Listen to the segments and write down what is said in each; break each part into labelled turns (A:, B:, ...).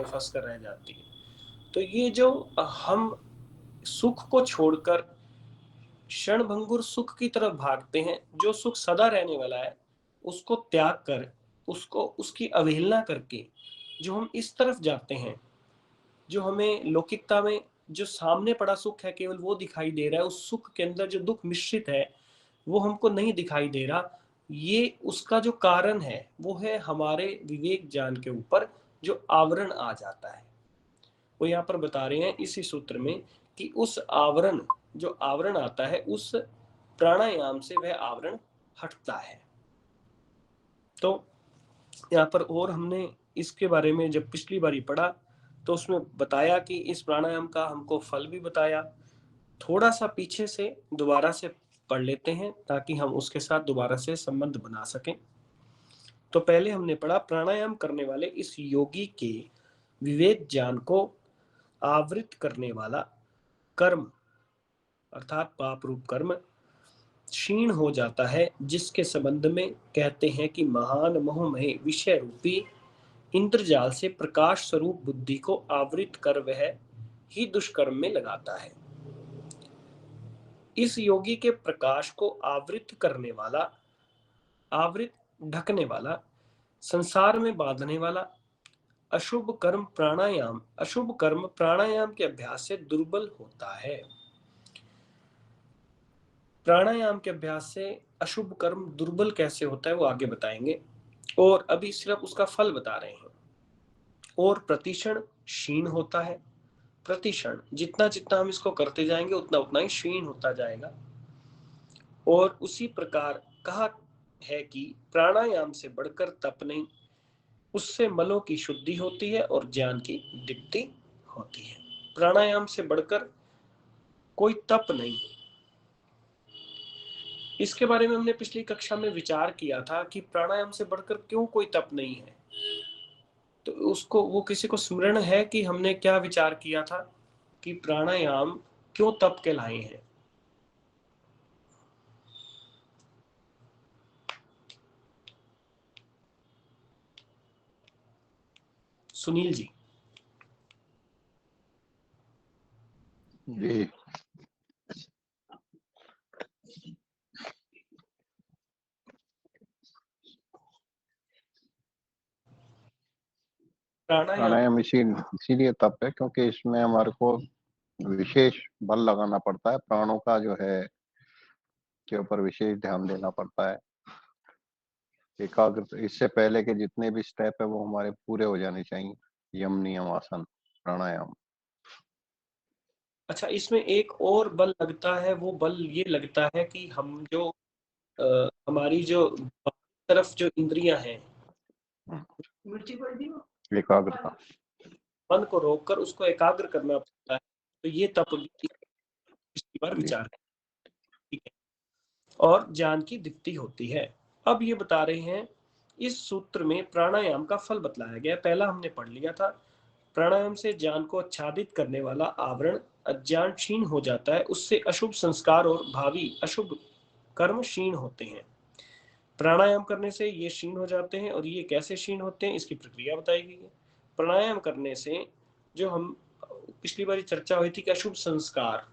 A: में फंस कर रह जाती है। तो ये जो हम सुख को छोड़कर क्षणभंगुर सुख की तरफ भागते हैं, जो सुख सदा रहने वाला है उसको त्याग कर, उसको उसकी अवहेलना करके जो हम इस तरफ जाते हैं, जो हमें लौकिकता में जो सामने पड़ा सुख है केवल वो दिखाई दे रहा है, उस सुख के अंदर जो दुख मिश्रित है वो हमको नहीं दिखाई दे रहा। ये उसका जो कारण है वो है हमारे विवेक ज्ञान के ऊपर जो आवरण आ जाता है। वो यहाँ पर बता रहे हैं इसी सूत्र में कि उस आवरण, जो आवरण आता है उस प्राणायाम से वह आवरण हटता है। तो यहाँ पर और हमने इसके बारे में जब पिछली बारी पढ़ा तो उसमें बताया कि इस प्राणायाम का हमको फल भी बताया। थोड़ा सा पीछे से दोबारा से पढ़ लेते हैं ताकि हम उसके साथ दोबारा से संबंध बना सकें। तो पहले हमने पढ़ा प्राणायाम करने वाले इस योगी के विवेक ज्ञान को आवृत करने वाला कर्म अर्थात पाप रूप कर्म क्षीण हो जाता है, जिसके संबंध में कहते हैं कि महान मोहमय विषय रूपी इंद्रजाल से प्रकाश स्वरूप बुद्धि को आवृत कर वह ही दुष्कर्म में लगाता है। इस योगी के प्रकाश को आवृत करने वाला, आवृत ढकने वाला, संसार में बांधने वाला अशुभ कर्म प्राणायाम के अभ्यास से दुर्बल होता है। प्राणायाम के अभ्यास से अशुभ कर्म दुर्बल कैसे होता है वो आगे बताएंगे, और अभी सिर्फ उसका फल बता रहे हैं। और प्रतिक्षण क्षीण होता है, प्रतिक्षण जितना जितना हम इसको करते जाएंगे उतना उतना ही क्षीण होता जाएगा। और उसी प्रकार कहा है कि प्राणायाम से बढ़कर तप नहीं, उससे मलों की शुद्धि होती है और ज्ञान की दीप्ति होती है। प्राणायाम से बढ़कर कोई तप नहीं। इसके बारे में हमने पिछली कक्षा में विचार किया था कि प्राणायाम से बढ़कर क्यों कोई तप नहीं है। तो उसको वो किसी को स्मरण है कि हमने क्या विचार किया था कि प्राणायाम क्यों तप कहलाए हैं? सुनील जी।
B: जी प्राणायाम इसीलिए तप है क्योंकि इसमें हमारे को विशेष बल लगाना पड़ता है, प्राणों का जो है के ऊपर विशेष ध्यान देना पड़ता है। एकाग्र इससे पहले के जितने भी स्टेप है वो हमारे पूरे हो जाने चाहिए। यम नियम आसन प्राणायाम।
A: अच्छा, इसमें एक और बल लगता है, वो बल ये लगता है कि हम जो हमारी जो तरफ जो इंद्रियां हैं,
B: एकाग्रता,
A: मन को रोककर उसको एकाग्र करना पड़ता है। तो ये तप भी पिछली बार विचार है, ठीक है। और ज्ञान की दीप्ति होती है। अब ये बता रहे हैं इस सूत्र में प्राणायाम का फल बतलाया गया। पहला हमने पढ़ लिया था, प्राणायाम से ज्ञान को आच्छादित करने वाला आवरण अज्ञान क्षीण हो जाता है, उससे अशुभ संस्कार और भावी अशुभ कर्म क्षीण होते हैं। प्राणायाम करने से ये क्षीण हो जाते हैं, और ये कैसे क्षीण होते हैं इसकी प्रक्रिया बताई गई है। प्राणायाम करने से जो हम पिछली बार चर्चा हुई थी कि अशुभ संस्कार,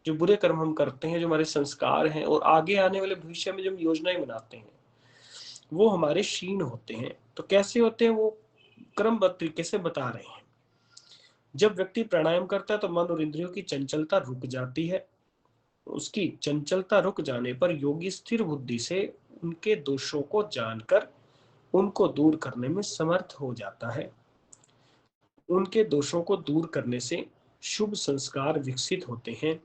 A: जो बुरे कर्म हम करते हैं, जो हमारे संस्कार हैं और आगे आने वाले भविष्य में जो हम योजनाएं बनाते हैं वो हमारे क्षीण होते हैं। तो कैसे होते हैं वो क्रमबद्ध तरीके से बता रहे हैं। जब व्यक्ति प्राणायाम करता है तो मन और इंद्रियों की चंचलता रुक जाती है। उसकी चंचलता रुक जाने पर योगी स्थिर बुद्धि से उनके दोषों को जानकर उनको दूर करने में समर्थ हो जाता है। उनके दोषों को दूर करने से शुभ संस्कार विकसित होते हैं,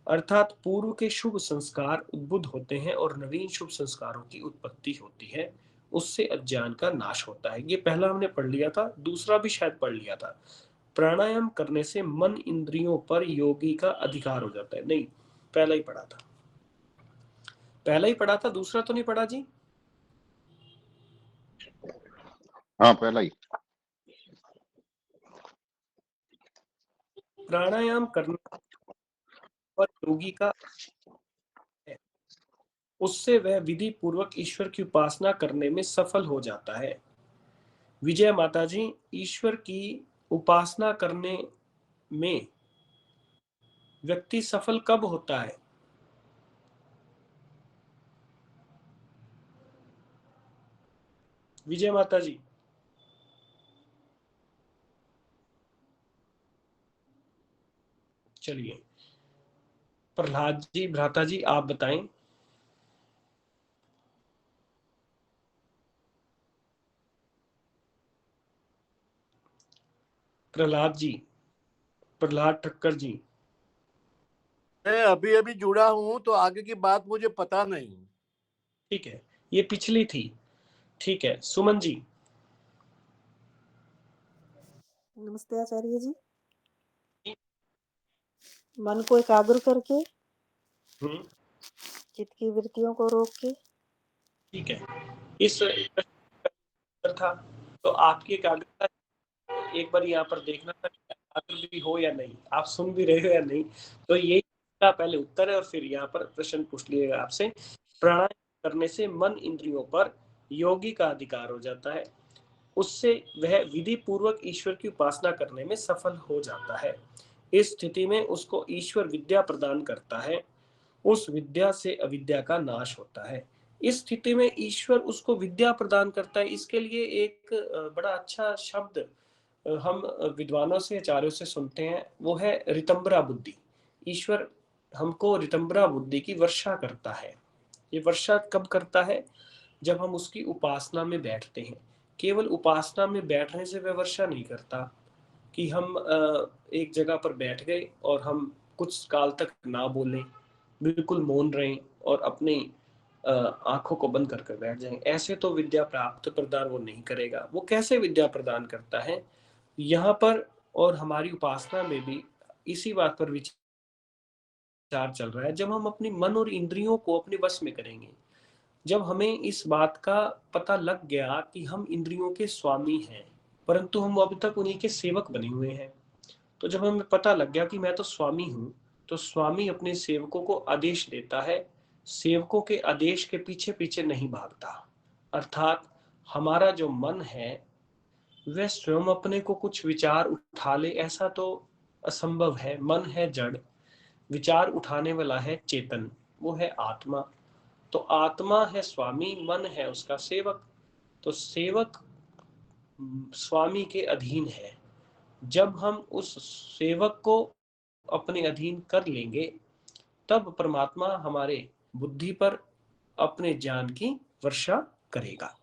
A: अर्थात पूर्व के शुभ संस्कार उद्बुद्ध होते हैं और नवीन शुभ संस्कारों की उत्पत्ति होती है। उससे अज्ञान का नाश होता है। ये पहला हमने पढ़ लिया था, दूसरा भी शायद पढ़ लिया था। प्राणायाम करने से मन इंद्रियों पर योगी का अधिकार हो जाता है। नहीं, पहला ही पढ़ा था, पहला ही पढ़ा था, दूसरा तो नहीं पढ़ा जी?
B: हाँ पहला ही।
A: प्राणायाम करने पर योगी का है, उससे वह विधि पूर्वक ईश्वर की उपासना करने में सफल हो जाता है। विजय माता जी, ईश्वर की उपासना करने में व्यक्ति सफल कब होता है? विजय माता जी। चलिए, प्रहलाद जी, भ्राता जी, आप बताएं। प्रहलाद जी, प्रहलाद ठक्कर जी।
C: मैं अभी अभी जुड़ा हूं तो आगे की बात मुझे पता नहीं।
A: ठीक है, ये पिछली थी। ठीक है, सुमन जी।
D: नमस्ते आचार्य जी। मन को एकाग्र करके, चित्त की वृत्तियों को रोक के।
A: ठीक है, इस था तो आपकी एकाग्रता एक बार यहाँ पर देखना था कि एकाग्र भी हो या नहीं, आप सुन भी रहे हो या नहीं। तो ये पहले उत्तर है और फिर यहाँ पर प्रश्न पूछ लिएगा आपसे। प्राणायाम करने से मन इंद्रियों पर योगी का अधिकार हो जाता है, उससे वह विधि पूर्वक ईश्वर की उपासना करने में सफल हो जाता है। इस स्थिति में उसको ईश्वर विद्या प्रदान करता है, उस विद्या से अविद्या का नाश होता है। इस स्थिति में ईश्वर उसको विद्या प्रदान करता है। इसके लिए एक बड़ा अच्छा शब्द हम विद्वानों से, आचार्यों से सुनते हैं, वो है ऋतंबरा बुद्धि। ईश्वर हमको ऋतंबरा बुद्धि की वर्षा करता है। ये वर्षा कब करता है? जब हम उसकी उपासना में बैठते हैं। केवल उपासना में बैठने से वह वर्षा नहीं करता कि हम एक जगह पर बैठ गए और हम कुछ काल तक ना बोलें, बिल्कुल मौन रहें और अपनी आंखों को बंद करके बैठ जाएं। ऐसे तो विद्या प्राप्त प्रदान वो नहीं करेगा। वो कैसे विद्या प्रदान करता है यहाँ पर, और हमारी उपासना में भी इसी बात पर विचार चल रहा है। जब हम अपनी मन और इंद्रियों को अपने वश में करेंगे, जब हमें इस बात का पता लग गया कि हम इंद्रियों के स्वामी हैं परंतु हम अभी तक उन्हीं के सेवक बने हुए हैं, तो जब हमें पता लग गया कि मैं तो स्वामी हूं, तो स्वामी अपने सेवकों को आदेश देता है, सेवकों के आदेश के पीछे पीछे नहीं भागता। अर्थात हमारा जो मन है वह स्वयं अपने को कुछ विचार उठा ले, ऐसा तो असंभव है। मन है जड़, विचार उठाने वाला है चेतन, वो है आत्मा। तो आत्मा है स्वामी, मन है उसका सेवक। तो सेवक स्वामी के अधीन है। जब हम उस सेवक को अपने अधीन कर लेंगे, तब परमात्मा हमारे बुद्धि पर अपने ज्ञान की वर्षा करेगा।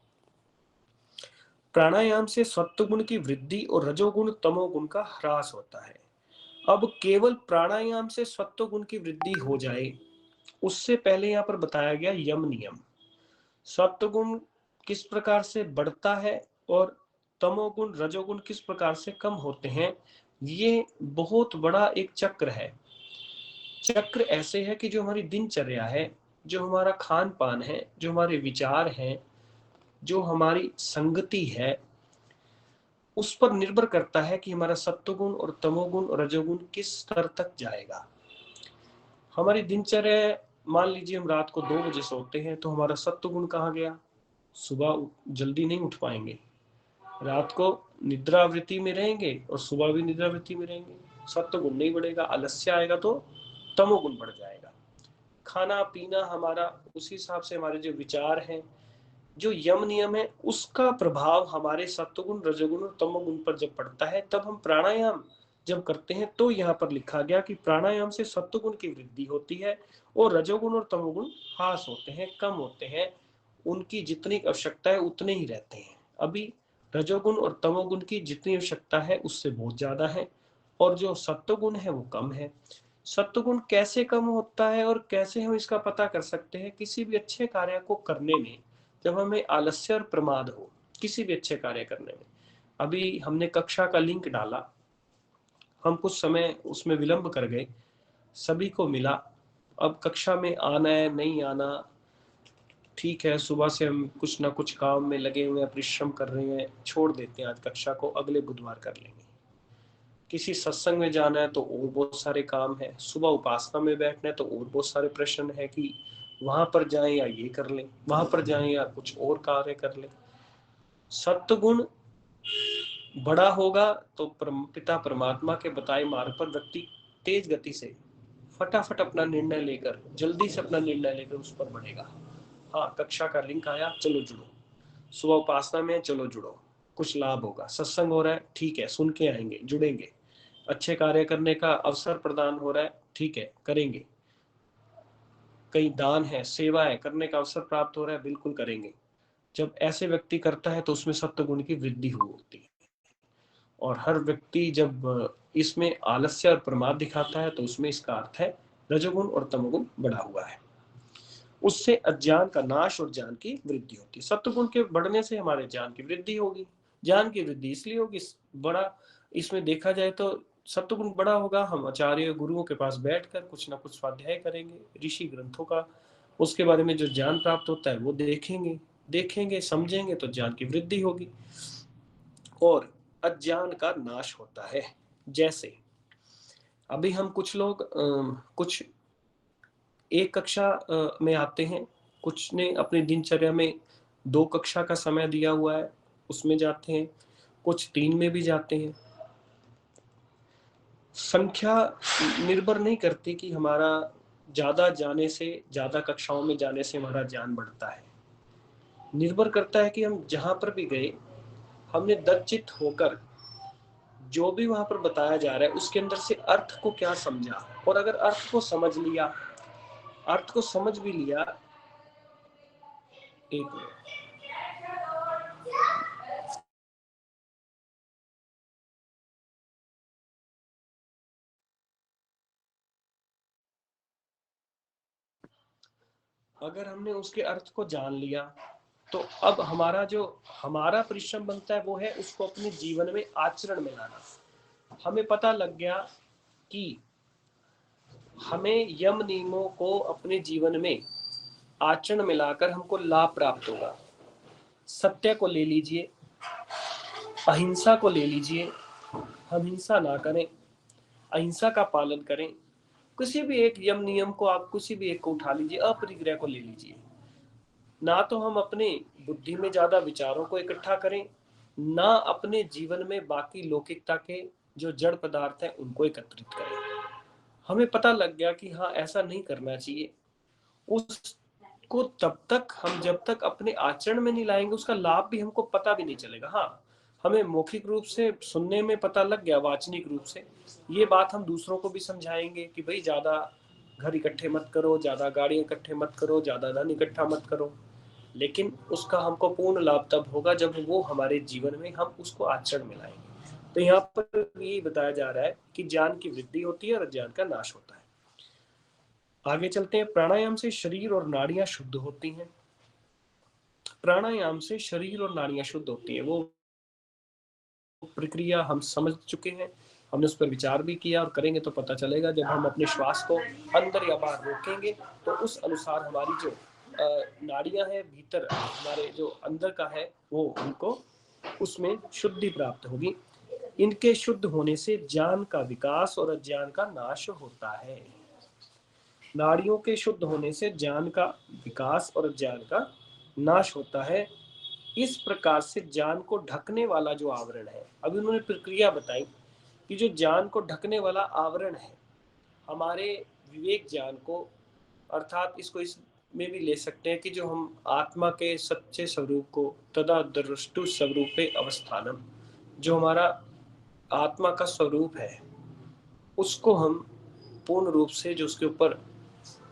A: प्राणायाम से सत्वगुण की वृद्धि और रजोगुण तमोगुण का ह्रास होता है। अब केवल प्राणायाम से सत्वगुण की वृद्धि हो जाए, उससे पहले यहाँ पर बताया गया यम नियम। सत्वगुण किस प्रकार से बढ़ता है और तमोगुण रजोगुण किस प्रकार से कम होते हैं, ये बहुत बड़ा एक चक्र है। चक्र ऐसे है कि जो हमारी दिनचर्या है, जो हमारा खान पान है, जो हमारे विचार हैं, जो हमारी संगति है, उस पर निर्भर करता है कि हमारा सत्वगुण और तमोगुण और रजोगुण किस स्तर तक जाएगा। हमारी दिनचर्या, मान लीजिए हम रात को 2 बजे सोते हैं, तो हमारा सत्वगुण कहाँ गया? सुबह जल्दी नहीं उठ पाएंगे, रात को निद्रावृत्ति में रहेंगे और सुबह भी निद्रावृत्ति में रहेंगे, सत्वगुण नहीं बढ़ेगा। आलस्य आएगा तो तमोगुण बढ़ जाएगा। खाना पीना हमारा उसी हिसाब से, हमारे जो विचार हैं, जो यम नियम है, उसका प्रभाव हमारे सत्वगुण रजोगुण और तमोगुण पर जब पड़ता है, तब हम प्राणायाम जब करते हैं, तो यहाँ पर लिखा गया कि प्राणायाम से सत्वगुण की वृद्धि होती है और रजोगुण और तमोगुण ह्रास होते हैं, कम होते हैं। उनकी जितनी आवश्यकता है उतने ही रहते हैं। अभी रजोगुण और तमोगुण की जितनी आवश्यकता है उससे बहुत ज्यादा है, और जो सत्वगुण है वो कम है। सत्वगुण कैसे कम होता है और कैसे हम इसका पता कर सकते हैं? किसी भी अच्छे कार्य को करने में जब हमें आलस्य और प्रमाद हो, किसी भी अच्छे कार्य करने में, अभी हमने कक्षा का लिंक डाला, हम कुछ समय उसमें विलंब कर गए, सभी को मिला, अब कक्षा में आना है नहीं आना, ठीक है, सुबह से हम कुछ ना कुछ काम में लगे हुए हैं, परिश्रम कर रहे हैं, छोड़ देते हैं आज कक्षा को, अगले बुधवार कर लेंगे। किसी सत्संग में जाना है तो और बहुत सारे काम है, सुबह उपासना में बैठना है तो और बहुत सारे प्रश्न है कि वहां पर जाएं या ये कर लें, वहां पर जाएं या कुछ और कार्य कर लें। सत्वगुण बड़ा होगा तो पिता परमात्मा के बताए मार्ग पर व्यक्ति तेज गति से फटाफट अपना निर्णय लेकर, जल्दी से अपना निर्णय लेकर उस पर बढ़ेगा। हाँ, कक्षा का लिंक आया, चलो जुड़ो। सुबह उपासना में, चलो जुड़ो, कुछ लाभ होगा। सत्संग हो रहा है, ठीक है, सुन के आएंगे, जुड़ेंगे। अच्छे कार्य करने का अवसर प्रदान हो रहा है, ठीक है, करेंगे। कहीं दान है, सेवा है, करने का अवसर प्राप्त हो रहा है, बिल्कुल करेंगे। जब ऐसे व्यक्ति करता है तो उसमें सत्व गुण की वृद्धि होती है। और हर व्यक्ति जब इसमें आलस्य और प्रमाद दिखाता है तो उसमें इसका अर्थ है रजोगुण और तमोगुण बढ़ा हुआ है। उससे अज्ञान का नाश और ज्ञान की वृद्धि होती है। सत्वगुण के बढ़ने से हमारे ज्ञान की वृद्धि होगी। ज्ञान की वृद्धि इसलिए होगी, बड़ा इसमें देखा जाए तो सत्वगुण बड़ा होगा, हम आचार्य गुरुओं के पास बैठकर कुछ ना कुछ स्वाध्याय करेंगे, ऋषि ग्रंथों का उसके बारे में जो ज्ञान प्राप्त होता है वो देखेंगे समझेंगे तो ज्ञान की वृद्धि होगी और अज्ञान का नाश होता है। जैसे अभी हम कुछ लोग कुछ एक कक्षा में आते हैं, कुछ ने अपनी दिनचर्या में 2 कक्षा का समय दिया हुआ है, उसमें जाते हैं, कुछ 3 में भी जाते हैं। संख्या निर्भर नहीं करती कि हमारा ज्यादा जाने से, ज्यादा कक्षाओं में जाने से हमारा ज्ञान बढ़ता है। निर्भर करता है कि हम जहां पर भी गए, हमने दत्तचित्त होकर जो भी वहां पर बताया जा रहा है उसके अंदर से अर्थ को क्या समझा। और अगर अर्थ को समझ लिया, अर्थ को समझ भी लिया, एक मिनट, अगर हमने उसके अर्थ को जान लिया तो अब हमारा परिश्रम बनता है वो है उसको अपने जीवन में आचरण में लाना। हमें पता लग गया कि हमें यम नियमों को अपने जीवन में आचरण में लाकर हमको लाभ प्राप्त होगा। सत्य को ले लीजिए, अहिंसा को ले लीजिए, हम हिंसा ना करें, अहिंसा का पालन करें। किसी भी एक यम नियम को आप किसी भी एक को उठा लीजिए, अपरिग्रह को ले लीजिए। ना तो हम अपने बुद्धि में ज्यादा विचारों को इकट्ठा करें, ना अपने जीवन में बाकी लौकिकता के जो जड़ पदार्थ हैं उनको एकत्रित करें। हमें पता लग गया कि हाँ ऐसा नहीं करना चाहिए। उसको तब तक हम जब तक अपने आचरण में नहीं लाएंगे उसका लाभ भी हमको पता भी नहीं चलेगा। हाँ, हमें मौखिक रूप से सुनने में पता लग गया, वाचनिक रूप से ये बात हम दूसरों को भी समझाएंगे कि भाई ज्यादा घर इकट्ठे मत करो, ज्यादा गाड़ियां इकट्ठे मत करो, ज्यादा धन इकट्ठा मत करो। लेकिन उसका हमको पूर्ण लाभ तब होगा जब वो हमारे जीवन में हम उसको आचरण में लाएंगे। तो यहाँ पर यही बताया जा रहा है कि ज्ञान की वृद्धि होती है और अज्ञान का नाश होता है। आगे चलते हैं। प्राणायाम से शरीर और नाड़ियां शुद्ध होती हैं। प्राणायाम से शरीर और नाड़ियां शुद्ध होती हैं, वो प्रक्रिया हम समझ चुके हैं, हमने उस पर विचार भी किया और करेंगे तो पता चलेगा। जब हम अपने श्वास को अंदर या बाहर रोकेंगे तो उस अनुसार हमारी जो नाड़ियां हैं भीतर हमारे जो अंदर का है वो उनको उसमें शुद्धि प्राप्त होगी। इनके शुद्ध होने से ज्ञान का विकास और अज्ञान का नाश होता है। नाड़ियों के शुद्ध होने से ज्ञान का विकास और अज्ञान का नाश होता है। इस प्रकार से ज्ञान को ढकने वाला जो आवरण है, अभी उन्होंने प्रक्रिया बताई कि जो ज्ञान को ढकने वाला आवरण है हमारे विवेक ज्ञान को, अर्थात इसको इसमें भी ले सकते हैं कि जो हम आत्मा के सच्चे स्वरूप को, तदा दृष्टु स्वरूपे अवस्थानम, जो हमारा आत्मा का स्वरूप है उसको हम पूर्ण रूप से, जो उसके ऊपर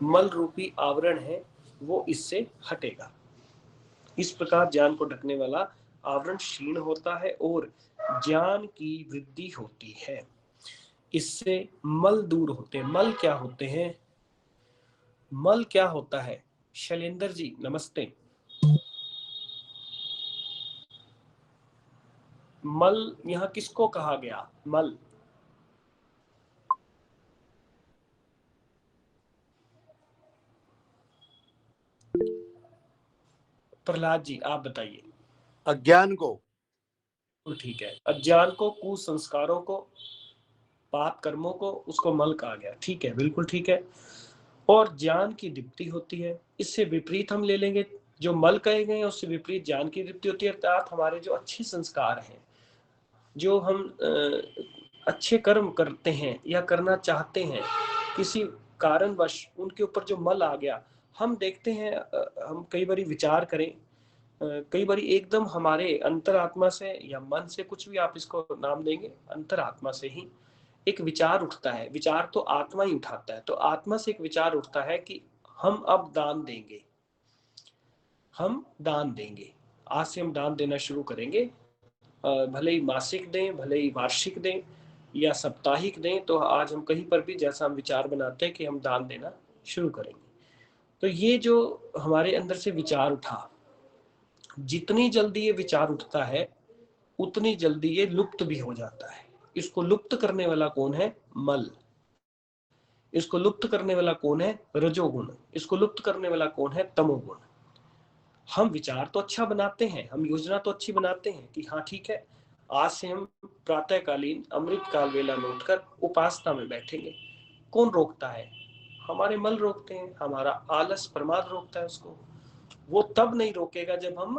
A: मल रूपी आवरण है वो इससे हटेगा। इस प्रकार ज्ञान को ढकने वाला आवरण क्षीण होता है और ज्ञान की वृद्धि होती है। इससे मल दूर होते हैं। मल क्या होते हैं? मल क्या होता है? शैलेंद्र जी नमस्ते। मल यहाँ किसको कहा गया? मल प्रहलाद जी आप बताइए।
C: अज्ञान को।
A: ठीक है, अज्ञान को, कुसंस्कारों को, पाप कर्मों को, उसको मल कहा गया। ठीक है, बिल्कुल ठीक है। और ज्ञान की दीप्ति होती है। इससे विपरीत हम ले लेंगे, जो मल कहे गए हैं उससे विपरीत ज्ञान की दीप्ति होती है, अर्थात हमारे जो अच्छे संस्कार हैं, जो हम अच्छे कर्म करते हैं या करना चाहते हैं, किसी कारणवश उनके ऊपर जो मल आ गया, हम देखते हैं हम कई बारी विचार करें, कई बारी एकदम हमारे अंतरात्मा से या मन से, कुछ भी आप इसको नाम देंगे, अंतरात्मा से ही एक विचार उठता है। विचार तो आत्मा ही उठाता है, तो आत्मा से एक विचार उठता है कि हम अब दान देंगे, हम दान देंगे, आज से हम दान देना शुरू करेंगे। भले ही मासिक दें, भले ही वार्षिक दें या साप्ताहिक दें, तो आज हम कहीं पर भी जैसा हम विचार बनाते हैं कि हम दान देना शुरू करेंगे। तो ये जो हमारे अंदर से विचार उठा, जितनी जल्दी ये विचार उठता है उतनी जल्दी ये लुप्त भी हो जाता है। इसको लुप्त करने वाला कौन है? मल। इसको लुप्त करने वाला कौन है? रजोगुण। इसको लुप्त करने वाला कौन है? तमोगुण। हम विचार तो अच्छा बनाते हैं, हम योजना तो अच्छी बनाते हैं कि हाँ ठीक है, आज से हम प्रातःकालीन अमृत काल वेला में उठकर उपासना में बैठेंगे। कौन रोकता है? हमारे मल रोकते हैं, हमारा आलस प्रमाद रोकता है उसको। वो तब नहीं रोकेगा जब हम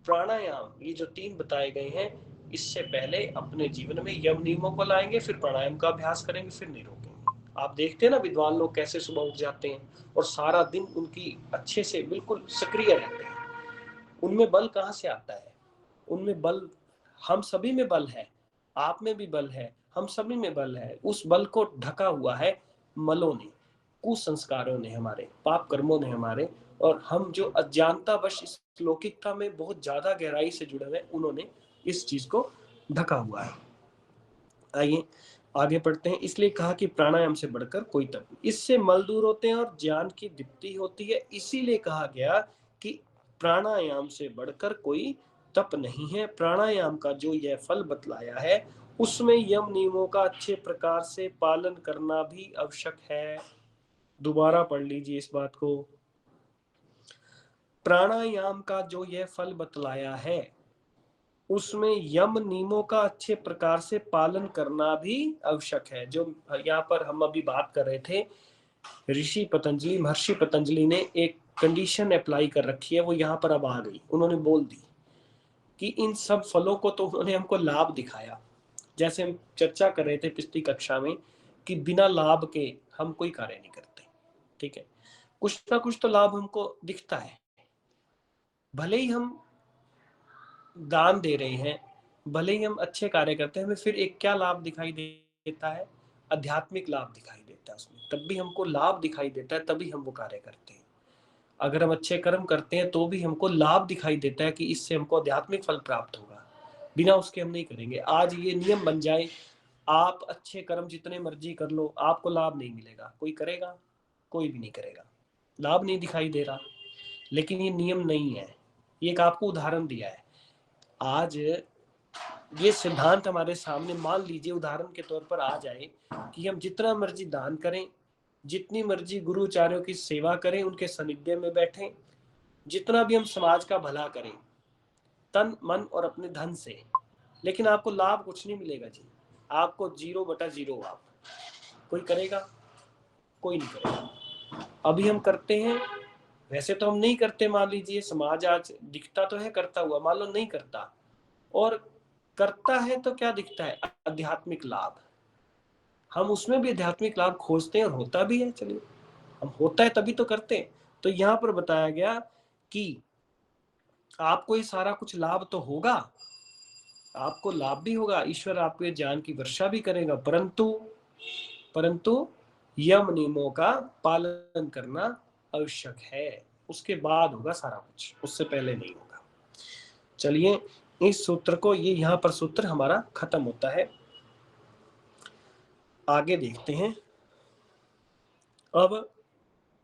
A: प्राणायाम, ये जो 3 बताए गए हैं, इससे पहले अपने जीवन में यम नियमों को लाएंगे, फिर प्राणायाम का अभ्यास करेंगे, फिर नहीं रोकेंगे। आप देखते हैं ना विद्वान लोग कैसे सुबह उठ जाते हैं और सारा दिन उनकी अच्छे से बिल्कुल सक्रिय रहते हैं। उनमें बल कहाँ से आता है? उनमें बल, हम सभी में बल है, आप में भी बल है, हम सभी में बल है। उस बल को ढका हुआ है मलों ने, कुसंस्कारों ने, हमारे पाप कर्मों ने हमारे, और हम जो अज्ञानतावश इस लौकिकता में बहुत ज्यादा गहराई से जुड़े हुए, उन्होंने इस चीज को ढका हुआ है। आइए आगे पढ़ते हैं। इसलिए कहा कि प्राणायाम से बढ़कर कोई तप, इससे मल दूर होते हैं और ज्ञान की दीप्ति होती है। इसीलिए कहा गया कि प्राणायाम से बढ़कर कोई तप नहीं है। प्राणायाम का जो यह फल बतलाया है, उसमें यम नियमों का अच्छे प्रकार से पालन करना भी आवश्यक है। दोबारा पढ़ लीजिए इस बात को। प्राणायाम का जो यह फल बतलाया है, उसमें यम नियमों का अच्छे प्रकार से पालन करना भी आवश्यक है। जो यहाँ पर हम अभी बात कर रहे थे, ऋषि पतंजलि, महर्षि पतंजलि ने एक कंडीशन अप्लाई कर रखी है, वो यहाँ पर अब आ गई। उन्होंने बोल दी कि इन सब फलों को तो उन्होंने हमको लाभ दिखाया, जैसे हम चर्चा कर रहे थे पिछली कक्षा में कि बिना लाभ के हम कोई कार्य नहीं करते। ठीक है, कुछ ना कुछ तो लाभ हमको दिखता है। भले ही हम दान दे रहे हैं, भले ही हम अच्छे कार्य करते हैं, हमें फिर एक क्या लाभ दिखाई देता है? आध्यात्मिक लाभ दिखाई देता है उसमें। तब भी हमको लाभ दिखाई देता है, तभी हम वो कार्य करते हैं। अगर हम अच्छे कर्म करते हैं तो भी हमको लाभ दिखाई देता है कि इससे हमको आध्यात्मिक फल प्राप्त होगा, बिना उसके हम नहीं करेंगे। आज ये नियम बन जाए, आप अच्छे कर्म जितने मर्जी कर लो, आपको लाभ नहीं मिलेगा। कोई करेगा? कोई भी नहीं करेगा, लाभ नहीं दिखाई दे रहा। लेकिन ये नियम नहीं है, ये एक आपको उदाहरण दिया है। आज ये सिद्धांत हमारे सामने, मान लीजिए उदाहरण के तौर पर आ जाए कि हम जितना मर्जी दान करें, जितनी मर्जी गुरुचार्यों की सेवा करें, उनके सानिध्य में बैठें, जितना भी हम समाज का भला करें तन मन और अपने धन से, लेकिन आपको लाभ कुछ नहीं मिलेगा जी। आपको 0/0 आप। कोई करेगा? कोई नहीं करेगा। अभी हम करते हैं, वैसे तो हम नहीं करते। मान लीजिए समाज आज दिखता तो है करता हुआ, मान लो नहीं करता, और करता है तो क्या दिखता है? आध्यात्मिक लाभ। हम उसमें भी आध्यात्मिक लाभ खोजते हैं और होता भी है। चलिए, हम होता है तभी तो करते हैं। तो यहाँ पर बताया गया कि आपको ये सारा कुछ लाभ तो होगा, आपको लाभ भी होगा, ईश्वर आपके ज्ञान की वर्षा भी करेगा, परंतु यम नियमों का पालन करना आवश्यक है। उसके बाद होगा सारा कुछ, उससे पहले नहीं होगा। चलिए इस सूत्र को, ये यहाँ पर सूत्र हमारा खत्म होता है। आगे देखते हैं। अब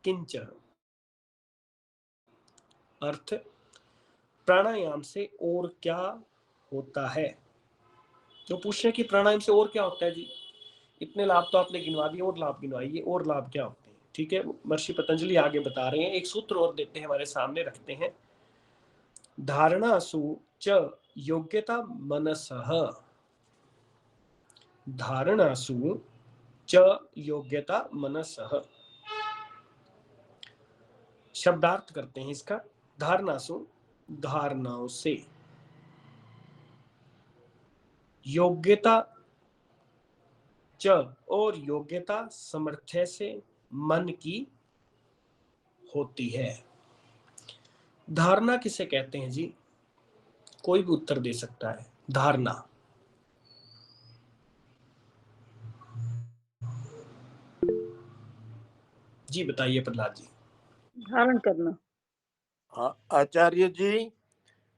A: किंच अर्थ प्राणायाम से और क्या होता है? जो पूछ रहे कि प्राणायाम से और क्या होता है जी, इतने लाभ तो आपने गिनवा दिए, और लाभ गिनवाइए, और लाभ क्या होते हैं? ठीक है, महर्षि पतंजलि आगे बता रहे हैं, एक सूत्र और देते हैं, हमारे सामने रखते हैं। धारणासु च योग्यता मनसः, धारणासु च योग्यता मनसः। शब्दार्थ करते हैं इसका। धारणासु, धारणाओं से, योग्यता च और योग्यता सामर्थ्य से मन की होती है। धारणा किसे कहते हैं जी? कोई भी उत्तर दे सकता है। धारणा, जी बताइए प्रहलाद जी।
D: धारण करना।
C: हाँ, आचार्य जी,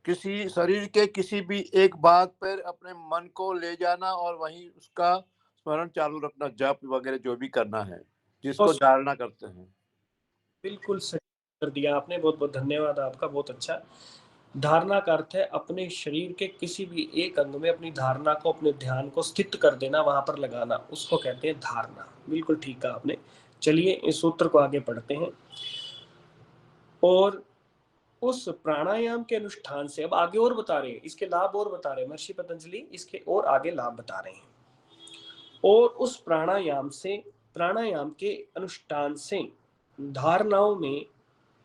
C: किसी शरीर के किसी भी एक भाग पर अपने मन को ले जाना और वहीं उसका स्मरण चालू रखना, जप वगैरह जो भी करना है, जिसको धारणा करते हैं।
A: बिल्कुल सही कर दिया आपने, बहुत बहुत धन्यवाद आपका, बहुत अच्छा। धारणा का अर्थ है अपने शरीर के किसी भी एक अंग में अपनी धारणा को, अपने ध्यान को स्थित कर देना, वहां पर लगाना, उसको कहते हैं धारणा। बिल्कुल ठीक कहा आपने। चलिए इस सूत्र को आगे पढ़ते हैं। और उस प्राणायाम के अनुष्ठान से, अब आगे और बता रहे हैं, इसके लाभ और बता रहे हैं महर्षि पतंजलि, इसके और आगे लाभ बता रहे हैं। और उस प्राणायाम से, प्राणायाम के अनुष्ठान से धारणाओं में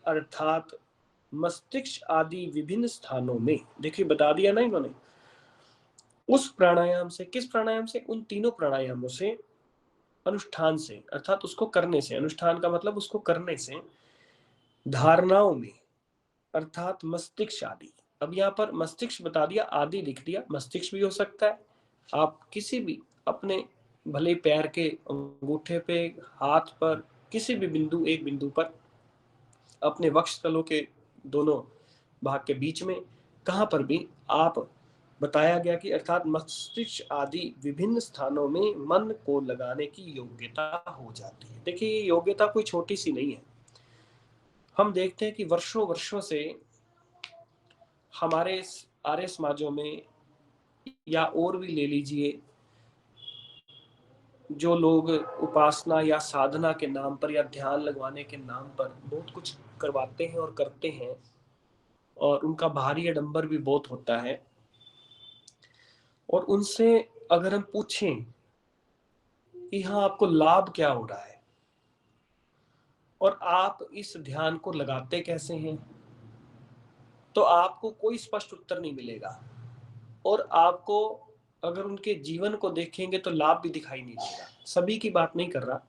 A: अर्थात मस्तिष्क आदि विभिन्न स्थानों में, देखिए बता दिया ना इन्होंने, उस प्राणायाम से, किस प्राणायाम से? उन तीनों प्राणायामों से, अनुष्ठान से अर्थात उसको करने से, अनुष्ठान का मतलब उसको करने से, धारणाओं में अर्थात मस्तिष्क आदि। अब यहाँ पर मस्तिष्क बता दिया, आदि लिख दिया, मस्तिष्क भी हो सकता है। आप किसी भी अपने भले पैर के अंगूठे पे, हाथ पर, किसी भी बिंदु, एक बिंदु पर, अपने वक्षस्थलों के दोनों भाग के बीच में, कहां पर भी आप, बताया गया कि अर्थात मस्तिष्क आदि विभिन्न स्थानों में मन को लगाने की योग्यता हो जाती है। देखिए ये योग्यता कोई छोटी सी नहीं है। हम देखते हैं कि वर्षों वर्षों से हमारे आर्य समाजों में, या और भी ले लीजिए, जो लोग उपासना या साधना के नाम पर या ध्यान लगवाने के नाम पर बहुत कुछ करवाते हैं और करते हैं, और उनका भारी आडंबर भी बहुत होता है। और उनसे अगर हम पूछें कि हाँ आपको लाभ क्या हो रहा है और आप इस ध्यान को लगाते कैसे हैं, तो आपको कोई स्पष्ट उत्तर नहीं मिलेगा। और आपको अगर उनके जीवन को देखेंगे तो लाभ भी दिखाई नहीं देगा। सभी की बात नहीं कर रहा,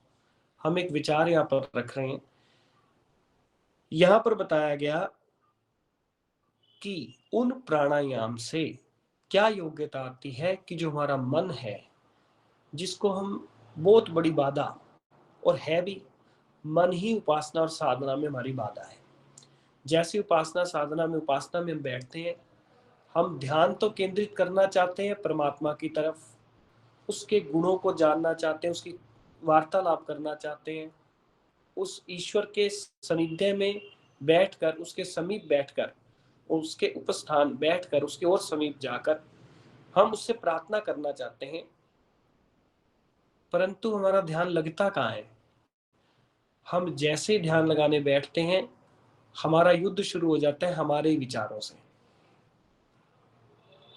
A: हम एक विचार यहाँ पर रख रहे हैं। यहाँ पर बताया गया कि उन प्राणायाम से क्या योग्यता आती है कि जो हमारा मन है, जिसको हम बहुत बड़ी बाधा, और है भी, मन ही उपासना और साधना में हमारी बाधा है। जैसे उपासना साधना में, उपासना में हम बैठते हैं, हम ध्यान तो केंद्रित करना चाहते हैं परमात्मा की तरफ, उसके गुणों को जानना चाहते हैं, उसकी वार्तालाप करना चाहते हैं, उस ईश्वर के सानिध्य में बैठकर, उसके समीप बैठकर, उसके उपस्थान बैठकर, उसके और समीप जाकर हम उससे प्रार्थना करना चाहते हैं। परंतु हमारा ध्यान लगता कहाँ है? हम जैसे ध्यान लगाने बैठते हैं, हमारा युद्ध शुरू हो जाता है हमारे विचारों से।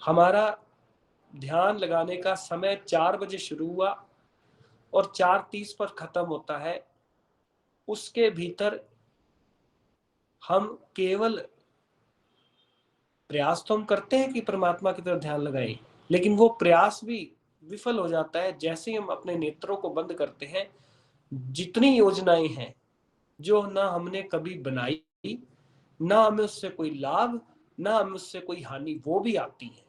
A: हमारा ध्यान लगाने का समय 4 बजे शुरू हुआ और 4:30 पर खत्म होता है। उसके भीतर हम केवल प्रयास तो हम करते हैं कि परमात्मा की तरफ ध्यान लगाएं, लेकिन वो प्रयास भी विफल हो जाता है जैसे ही हम अपने नेत्रों को बंद करते हैं। जितनी योजनाएं हैं जो ना हमने कभी बनाई, ना हमें उससे कोई लाभ, ना हमें उससे कोई हानि, वो भी आती है।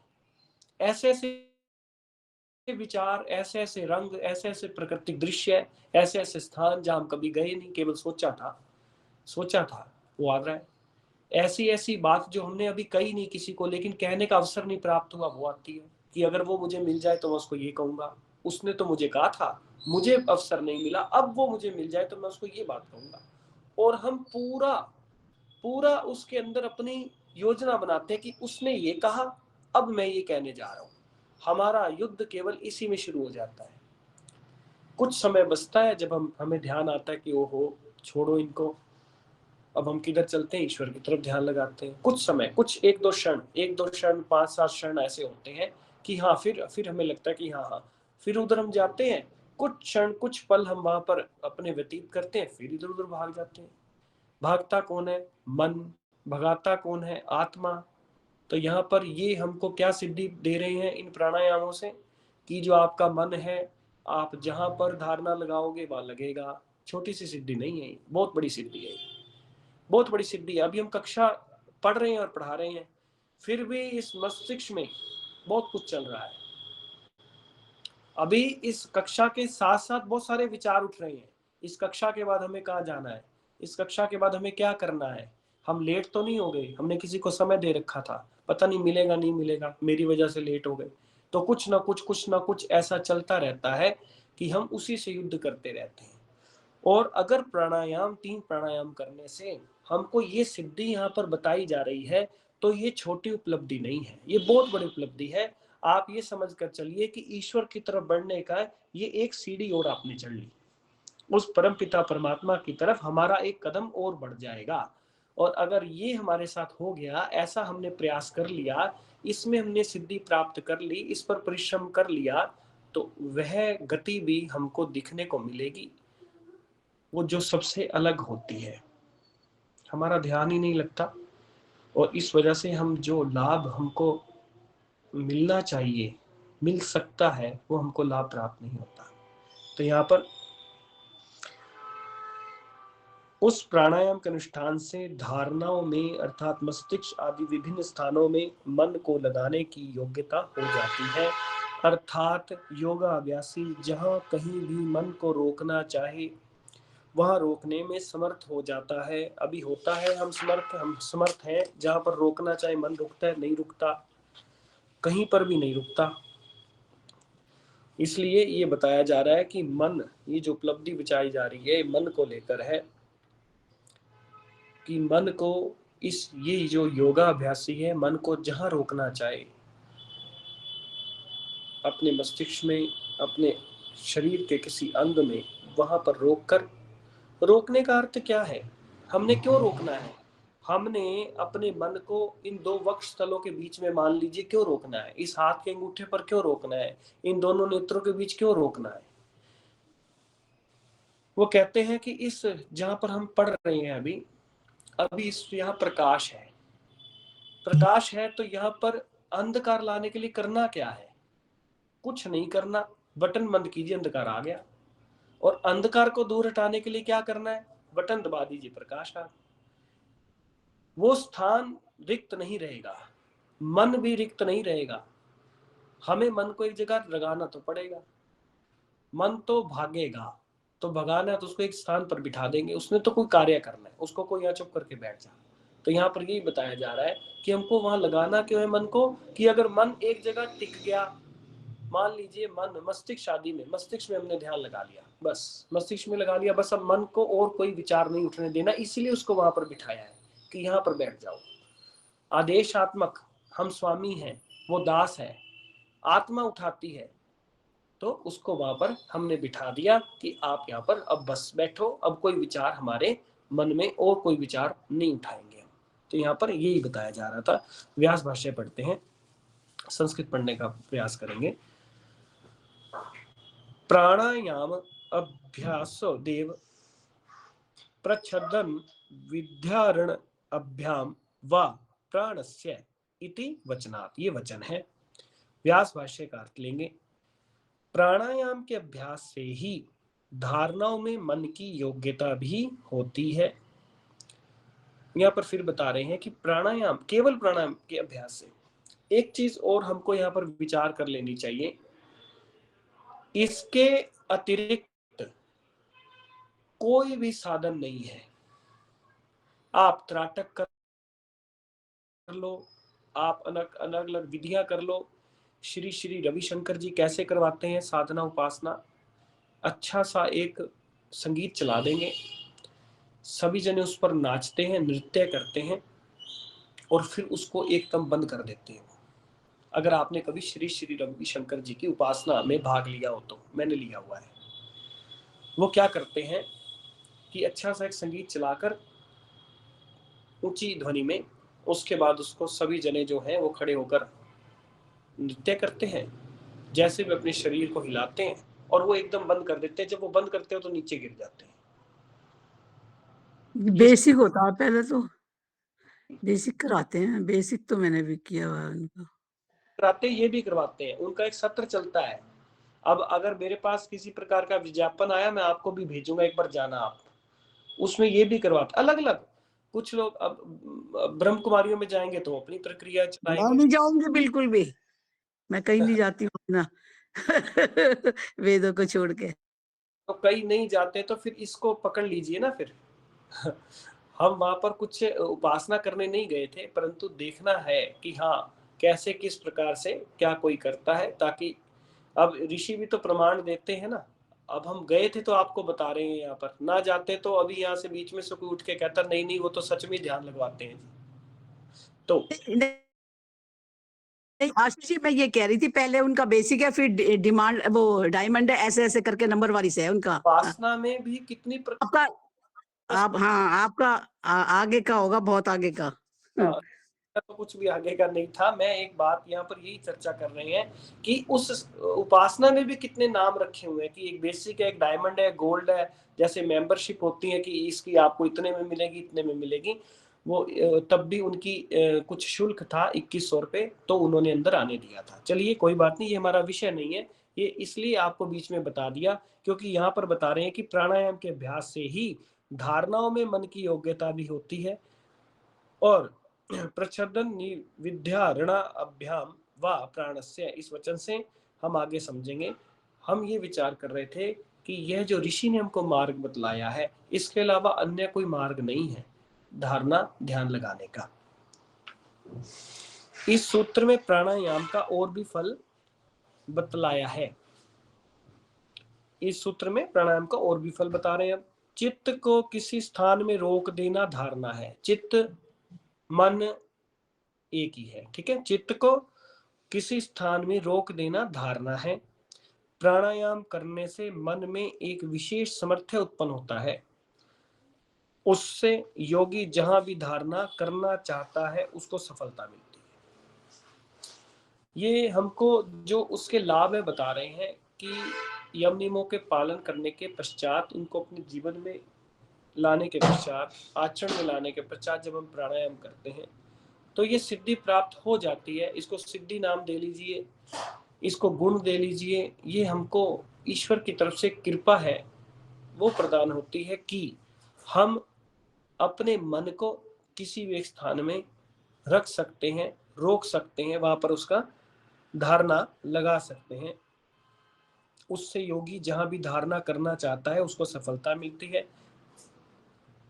A: ऐसे ऐसे विचार, ऐसे ऐसे रंग, ऐसे ऐसे प्राकृतिक दृश्य, ऐसे ऐसे स्थान जहां हम कभी गए नहीं, केवल सोचा था वो आ रहा है। ऐसी ऐसी बात जो हमने अभी कही नहीं किसी को, लेकिन कहने का अवसर नहीं प्राप्त हुआ, वो आती है कि अगर वो मुझे मिल जाए तो मैं उसको ये कहूंगा, उसने तो मुझे कहा था, मुझे अवसर नहीं मिला, अब वो मुझे मिल जाए तो मैं उसको ये बात कहूंगा। और हम पूरा पूरा उसके अंदर अपनी योजना बनाते हैं कि उसने ये कहा, अब मैं ये कहने जा रहा हूं। हमारा युद्ध केवल इसी में शुरू हो जाता है। कुछ समय बचता है जब हमें ध्यान आता है कि ओहो छोड़ो इनको, अब हम किधर चलते हैं, ईश्वर की तरफ ध्यान लगाते हैं। कुछ समय, कुछ एक दो क्षण, 5-7 क्षण ऐसे होते हैं कि हाँ, फिर हमें लगता है कि हाँ, फिर उधर हम जाते हैं। कुछ क्षण, कुछ पल हम वहां पर अपने व्यतीत करते हैं, फिर इधर उधर भाग जाते हैं। भागता कौन है? मन। भगाता कौन है? आत्मा। तो यहाँ पर ये हमको क्या सिद्धि दे रहे हैं इन प्राणायामों से, कि जो आपका मन है, आप जहां पर धारणा लगाओगे वहां लगेगा। छोटी सी सिद्धि नहीं है, बहुत बड़ी सिद्धि है, बहुत बड़ी सिद्धि है। अभी हम कक्षा पढ़ रहे हैं और पढ़ा रहे हैं, फिर भी इस मस्तिष्क में बहुत कुछ चल रहा है। अभी इस कक्षा के साथ साथ बहुत सारे विचार उठ रहे हैं, इस कक्षा के बाद हमें कहाँ जाना है, इस कक्षा के बाद हमें क्या करना है, हम लेट तो नहीं हो गए, हमने किसी को समय दे रखा था, पता नहीं मिलेगा नहीं मिलेगा, मेरी वजह से लेट हो गए। तो कुछ ना कुछ ऐसा चलता रहता है कि हम उसी से युद्ध करते रहते हैं। और अगर प्राणायाम, 3 प्राणायाम करने से हमको ये सिद्धि यहाँ पर बताई जा रही है, तो ये छोटी उपलब्धि नहीं है, ये बहुत बड़ी उपलब्धि है। आप ये समझ कर चलिए कि ईश्वर की तरफ बढ़ने का ये एक सीढ़ी और आपने चढ़ ली, उस परम पिता परमात्मा की तरफ हमारा एक कदम और बढ़ जाएगा। और अगर ये हमारे साथ हो गया, ऐसा हमने प्रयास कर लिया, इसमें हमने सिद्धि प्राप्त कर ली, इस पर परिश्रम कर लिया, तो वह गति भी हमको दिखने को मिलेगी, वो जो सबसे अलग होती है। हमारा ध्यान ही नहीं लगता, और इस वजह से हम जो लाभ हमको मिलना चाहिए, मिल सकता है, वो हमको लाभ प्राप्त नहीं होता। तो यहाँ पर उस प्राणायाम के अनुष्ठान से धारणाओं में अर्थात मस्तिष्क आदि विभिन्न स्थानों में मन को लगाने की योग्यता हो जाती है। अर्थात योगा अभ्यासी जहाँ कहीं भी मन को रोकना चाहे वहाँ रोकने में समर्थ हो जाता है। अभी होता है हम समर्थ हैं, जहाँ पर रोकना चाहे मन रुकता है, नहीं रुकता, कहीं पर भी नहीं रुकता। इसलिए ये बताया जा रहा है कि मन, ये जो उपलब्धि बचाई जा रही है मन को लेकर है, कि मन को ये जो योगा अभ्यासी है, मन को जहां रोकना चाहे, अपने मस्तिष्क में, अपने शरीर के किसी अंग में, वहां पर रोकने का अर्थ क्या है, हमने क्यों रोकना है, हमने अपने मन को इन 2 वक्ष स्थलों के बीच में मान लीजिए क्यों रोकना है, इस हाथ के अंगूठे पर क्यों रोकना है, इन दोनों नेत्रों के बीच क्यों रोकना है। वो कहते हैं कि इस जहां पर हम पढ़ रहे हैं अभी इस यहाँ प्रकाश है, तो यहाँ पर अंधकार लाने के लिए करना क्या है, कुछ नहीं करना, बटन बंद कीजिए, अंधकार आ गया। और अंधकार को दूर हटाने के लिए क्या करना है, बटन दबा दीजिए, प्रकाश आ। वो स्थान रिक्त नहीं रहेगा, मन भी रिक्त नहीं रहेगा, हमें मन को एक जगह लगाना तो पड़ेगा। मन तो भागेगा, तो भगाना है तो उसको एक स्थान पर बिठा देंगे, उसने तो कोई कार्य करना है, उसको कोई यहाँ चुप करके बैठ जा। तो यहाँ पर यही बताया जा रहा है कि हमको वहां लगाना क्यों है मन को, कि अगर मन एक जगह टिक गया, मान लीजिए मन मस्तिष्क आदि में, मस्तिष्क में हमने ध्यान लगा लिया, बस मस्तिष्क में लगा लिया, बस अब मन को और कोई विचार नहीं उठने देना, इसीलिए उसको वहां पर बिठाया है कि यहाँ पर बैठ जाओ। आदेशात्मक, हम स्वामी हैं, वो दास है, आत्मा उठाती है, तो उसको वहां पर हमने बिठा दिया कि आप यहाँ पर अब बस बैठो, अब कोई विचार हमारे मन में और कोई विचार नहीं उठाएंगे। तो यहाँ पर यही बताया जा रहा था। व्यास भाष्य पढ़ते हैं, संस्कृत पढ़ने का प्रयास करेंगे। प्राणायाम अभ्यास देव प्रच्छदन विद्यारण अभ्याम व प्राणस्य इति वचनात्, ये वचन है। व्यास भाष्य का अर्थ लेंगे। प्राणायाम के अभ्यास से ही धारणाओं में मन की योग्यता भी होती है। यहाँ पर फिर बता रहे हैं कि प्राणायाम, केवल प्राणायाम के अभ्यास से, एक चीज और हमको यहाँ पर विचार कर लेनी चाहिए, इसके अतिरिक्त कोई भी साधन नहीं है। आप त्राटक कर लो, आप अलग अलग विधियां कर लो, श्री श्री रविशंकर जी कैसे करवाते हैं साधना उपासना, अच्छा सा एक संगीत चला देंगे, सभी जने उस पर नाचते हैं, नृत्य करते हैं, और फिर उसको एकदम बंद कर देते हैं। अगर आपने कभी श्री श्री रविशंकर जी की उपासना में भाग लिया हो, तो मैंने लिया हुआ है, वो क्या करते हैं कि अच्छा सा एक संगीत चलाकर ऊंची ध्वनि में, उसके बाद उसको सभी जने जो हैं वो खड़े होकर नृत्य करते हैं, जैसे वे अपने शरीर को हिलाते हैं, और वो एकदम बंद कर देते हैं। जब वो बंद करते हो तो नीचे गिर जाते हैं।
D: बेसिक होता है पहले तो। बेसिक कराते हैं, बेसिक तो मैंने भी किया हुआ है उनका।
A: कराते ये भी करवाते हैं, उनका एक सत्र चलता है। अब अगर मेरे पास किसी प्रकार का विज्ञापन आया, मैं आपको भी भेजूंगा, एक बार जाना आप। उसमें ये भी करवाते अलग अलग। कुछ लोग अब ब्रह्म कुमारियों में जाएंगे तो अपनी प्रक्रिया
D: मैं
A: चलाएंगे।
D: नहीं जाऊंगी बिल्कुल भी, मैं कहीं नहीं जाती हूँ ना वेदों को छोड़ के।
A: तो कई नहीं जाते तो फिर इसको पकड़ लीजिए ना फिर। हम वहां पर कुछ उपासना करने नहीं गए थे, परंतु देखना है कि हाँ कैसे किस प्रकार से क्या कोई करता है, ताकि अब ऋषि भी तो प्रमाण देते हैं ना। अब हम गए थे तो आपको बता रहे हैं, यहाँ पर ना जाते तो अभी यहाँ से बीच में से कोई उठ के कहता नहीं नहीं वो तो सच में ध्यान लगवाते हैं जी। तो
D: नहीं, आशीष जी मैं ये कह रही थी, पहले उनका बेसिक है, फिर डिमांड वो डायमंड है, ऐसे ऐसे करके नंबर वाइज है उनका।
A: उपासना में भी कितनी
D: आपका आप हाँ आपका आगे का होगा, बहुत आगे का।
A: तो कुछ भी आगे का नहीं था। मैं एक बात यहाँ पर यही चर्चा कर रहे हैं कि उस उपासना में भी कितने नाम रखे हुए हैं, कि एक बेसिक है, एक डायमंड है, गोल्ड है। जैसे मेंबरशिप होती है कि इसकी आपको इतने में मिलेगी, इतने में मिलेगी। वो तब भी उनकी कुछ शुल्क था 2100 रुपये, तो उन्होंने अंदर आने दिया था। चलिए कोई बात नहीं, ये हमारा विषय नहीं है। ये इसलिए आपको बीच में बता दिया क्योंकि यहाँ पर बता रहे हैं कि प्राणायाम के अभ्यास से ही धारणाओं में मन की योग्यता भी होती है, और प्रच्छदन विद्या ऋण अभ्याम व प्राणस्य, इस वचन से हम आगे समझेंगे। हम ये विचार कर रहे थे कि यह जो ऋषि ने हमको मार्ग बतलाया है, इसके अलावा अन्य कोई मार्ग नहीं है धारणा ध्यान लगाने का। इस सूत्र में प्राणायाम का और भी फल बतलाया है। इस सूत्र में प्राणायाम का और भी फल बता रहे हैं। चित्त को किसी स्थान में रोक देना धारणा है। चित्त मन एक ही है, ठीक है। चित्त को किसी स्थान में रोक देना धारणा है। प्राणायाम करने से मन में एक विशेष सामर्थ्य उत्पन्न होता है, उससे योगी जहां भी धारणा करना चाहता है उसको सफलता मिलती है। ये हमको जो उसके लाभ है बता रहे हैं कि यम नियमों के पालन करने के पश्चात, उनको अपने जीवन में लाने के पश्चात, आचरण में लाने के पश्चात जब हम प्राणायाम करते हैं तो ये सिद्धि प्राप्त हो जाती है। इसको सिद्धि नाम दे लीजिए, इसको गुण दे लीजिए। ये हमको ईश्वर की तरफ से कृपा है, वो प्रदान होती है कि हम अपने मन को किसी भी एक स्थान में रख सकते हैं, रोक सकते हैं, वहां पर उसका धारणा लगा सकते हैं। उससे योगी जहां भी धारणा करना चाहता है उसको सफलता मिलती है।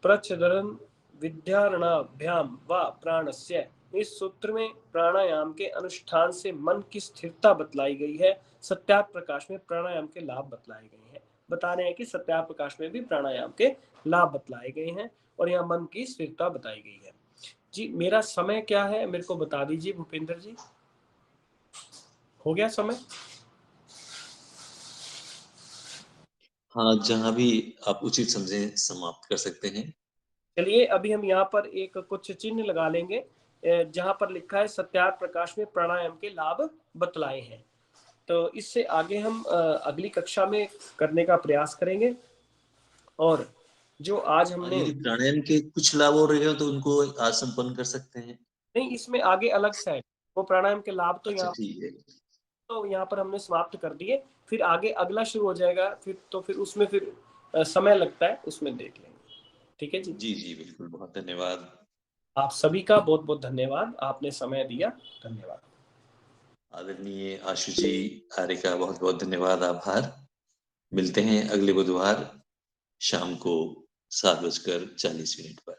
A: प्रच्छदन विद्यारणाभ्याम व प्राणस्य, इस सूत्र में प्राणायाम के अनुष्ठान से मन की स्थिरता बतलाई गई है। सत्यार्थ प्रकाश में प्राणायाम के लाभ बतलाए गए हैं। बता रहे हैं कि सत्यार्थ प्रकाश में भी प्राणायाम के लाभ बतलाए गए हैं और यहाँ मन की स्थिरता बताई गई है। जी मेरा समय क्या है मेरे को बता दीजिए भूपेंद्र जी, हो गया समय?
E: हाँ, जहाँ भी आप उचित समझें समाप्त कर सकते हैं।
A: चलिए अभी हम यहाँ पर एक कुछ चिन्ह लगा लेंगे जहां पर लिखा है सत्यार्थ प्रकाश में प्राणायाम के लाभ बतलाए हैं। तो इससे आगे हम अगली कक्षा में करने का प्रयास करेंगे। और जो आज हमने
E: यदि प्राणायाम के कुछ लाभ हो रहे हो तो उनको आज संपन्न कर सकते हैं।
A: नहीं, इसमें आगे अलग से है वो प्राणायाम के लाभ, तो
E: अच्छा,
A: यहाँ
E: ठीक है।
A: तो यहाँ पर हमने समाप्त कर दिए। फिर आगे अगला शुरू हो जाएगा, फिर उसमें फिर समय लगता है, उसमें देख लेंगे। ठीक है जी।
E: जी जी बिल्कुल, बहुत धन्यवाद।
A: आप सभी का बहुत बहुत धन्यवाद, आपने समय दिया, धन्यवाद।
E: आदरणीय आशु जी आर्य का बहुत बहुत धन्यवाद, आभार। मिलते हैं अगले बुधवार शाम को 7:40 पर।